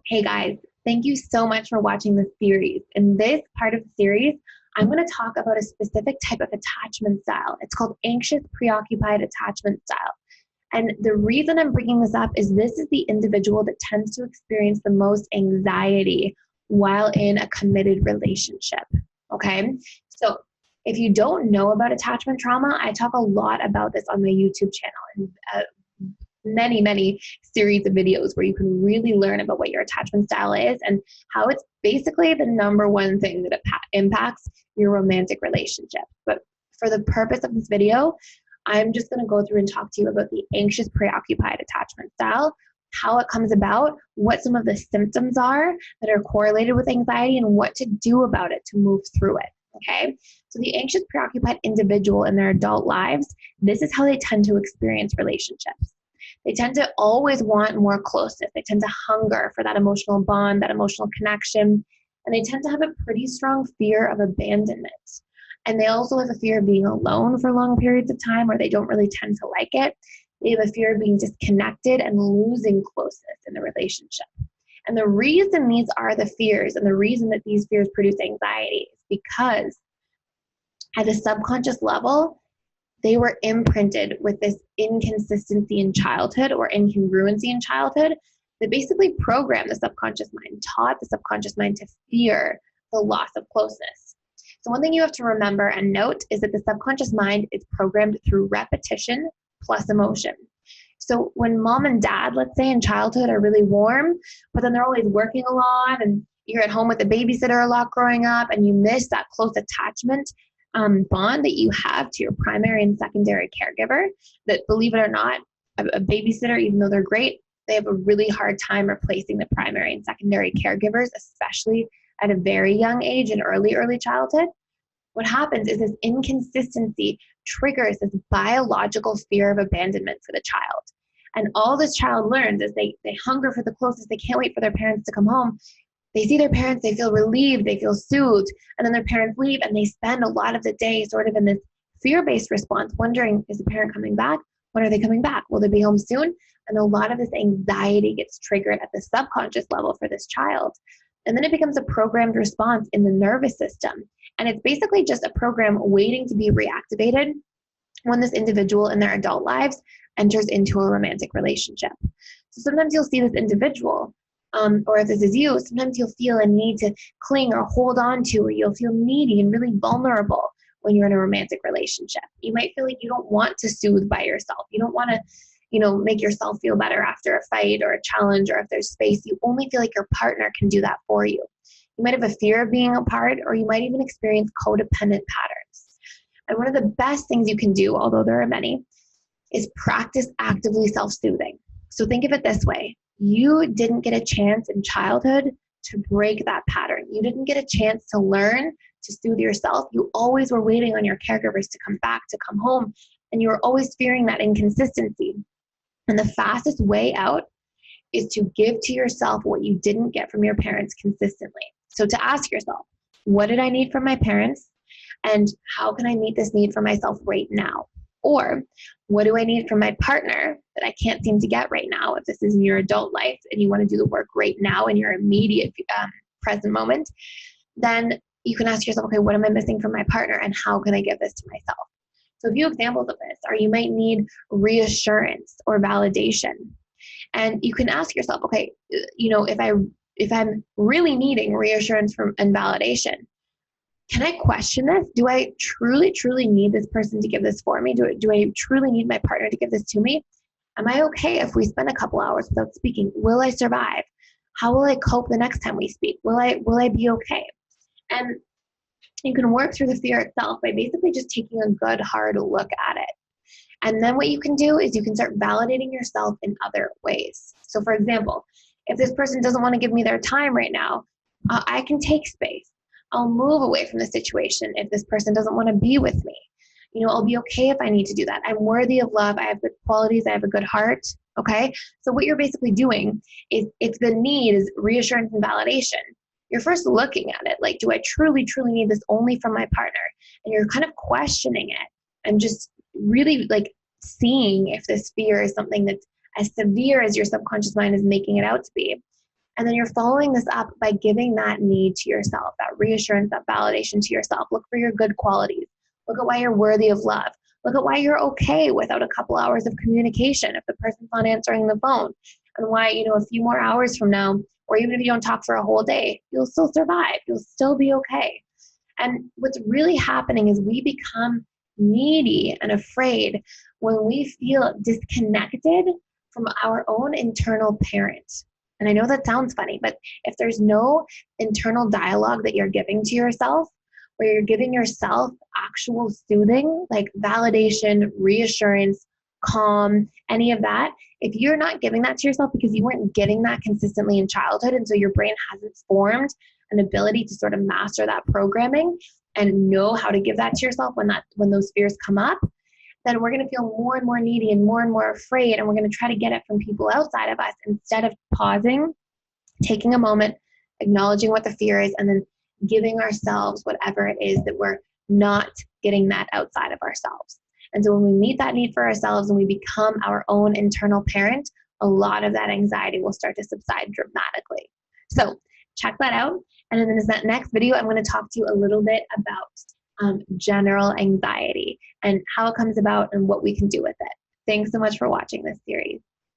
Hey guys, thank you so much for watching this series. In this part of the series, I'm going to talk about a specific type of attachment style. It's called anxious preoccupied attachment style. And the reason I'm bringing this up is this is the individual that tends to experience the most anxiety while in a committed relationship. Okay? So if you don't know about attachment trauma, I talk a lot about this on my YouTube channel and many series of videos where you can really learn about what your attachment style is and how it's basically the number one thing that impacts your romantic relationship. But for the purpose of this video, I'm just going to go through and talk to you about the anxious preoccupied attachment style, how it comes about, what some of the symptoms are that are correlated with anxiety, and what to do about it to move through it. Okay, so the anxious preoccupied individual in their adult lives, this is how they tend to experience relationships. They tend to always want more closeness. They tend to hunger for that emotional bond, that emotional connection, and they tend to have a pretty strong fear of abandonment. And they also have a fear of being alone for long periods of time, or they don't really tend to like it. They have a fear of being disconnected and losing closeness in the relationship. And the reason these are the fears and the reason that these fears produce anxiety is because at a subconscious level, they were imprinted with this inconsistency in childhood or incongruency in childhood that basically programmed the subconscious mind, taught the subconscious mind to fear the loss of closeness. So one thing you have to remember and note is that the subconscious mind is programmed through repetition plus emotion. So when mom and dad, let's say in childhood, are really warm, but then they're always working a lot and you're at home with a babysitter a lot growing up and you miss that close attachment bond that you have to your primary and secondary caregiver, that, believe it or not, a babysitter, even though they're great, they have a really hard time replacing the primary and secondary caregivers, especially at a very young age in early childhood. What happens is this inconsistency triggers this biological fear of abandonment for the child. And all this child learns is they hunger for the closest, they can't wait for their parents to come home. They see their parents, they feel relieved, they feel soothed, and then their parents leave and they spend a lot of the day sort of in this fear-based response, wondering, is the parent coming back? When are they coming back? Will they be home soon? And a lot of this anxiety gets triggered at the subconscious level for this child. And then it becomes a programmed response in the nervous system. And it's basically just a program waiting to be reactivated when this individual in their adult lives enters into a romantic relationship. So sometimes you'll see this individual, or if this is you, sometimes you'll feel a need to cling or hold on to, or you'll feel needy and really vulnerable when you're in a romantic relationship. You might feel like you don't want to soothe by yourself. You don't want to, make yourself feel better after a fight or a challenge, or if there's space. You only feel like your partner can do that for you. You might have a fear of being apart, or you might even experience codependent patterns. And one of the best things you can do, although there are many, is practice actively self-soothing. So think of it this way. You didn't get a chance in childhood to break that pattern. You didn't get a chance to learn to soothe yourself. You always were waiting on your caregivers to come back, to come home, and you were always fearing that inconsistency. And the fastest way out is to give to yourself what you didn't get from your parents consistently. So to ask yourself, what did I need from my parents? And how can I meet this need for myself right now? Or what do I need from my partner that I can't seem to get right now? If this is in your adult life and you want to do the work right now in your immediate present moment, then you can ask yourself, okay, what am I missing from my partner and how can I give this to myself? So a few examples of this are you might need reassurance or validation. And you can ask yourself, okay, if I'm really needing reassurance and validation, can I question this? Do I truly need this person to give this for me? Do I truly need my partner to give this to me? Am I okay if we spend a couple hours without speaking? Will I survive? How will I cope the next time we speak? Will I be okay? And you can work through the fear itself by basically just taking a good, hard look at it. And then what you can do is you can start validating yourself in other ways. So for example, if this person doesn't want to give me their time right now, I can take space. I'll move away from the situation if this person doesn't want to be with me. I'll be okay if I need to do that. I'm worthy of love. I have good qualities. I have a good heart. Okay. So what you're basically doing is, if the need is reassurance and validation, you're first looking at it like, do I truly need this only from my partner? And you're kind of questioning it and just really like seeing if this fear is something that's as severe as your subconscious mind is making it out to be. And then you're following this up by giving that need to yourself, that reassurance, that validation to yourself. Look for your good qualities. Look at why you're worthy of love. Look at why you're okay without a couple hours of communication if the person's not answering the phone. And why, a few more hours from now, or even if you don't talk for a whole day, you'll still survive. You'll still be okay. And what's really happening is we become needy and afraid when we feel disconnected from our own internal parent. And I know that sounds funny, but if there's no internal dialogue that you're giving to yourself, where you're giving yourself actual soothing, like validation, reassurance, calm, any of that, if you're not giving that to yourself because you weren't getting that consistently in childhood, and so your brain hasn't formed an ability to sort of master that programming and know how to give that to yourself when those fears come up, then we're going to feel more and more needy and more afraid, and we're going to try to get it from people outside of us instead of pausing, taking a moment, acknowledging what the fear is, and then giving ourselves whatever it is that we're not getting that outside of ourselves. And so when we meet that need for ourselves and we become our own internal parent, a lot of that anxiety will start to subside dramatically. So check that out. And then in this next video, I'm going to talk to you a little bit about general anxiety and how it comes about and what we can do with it. Thanks so much for watching this series.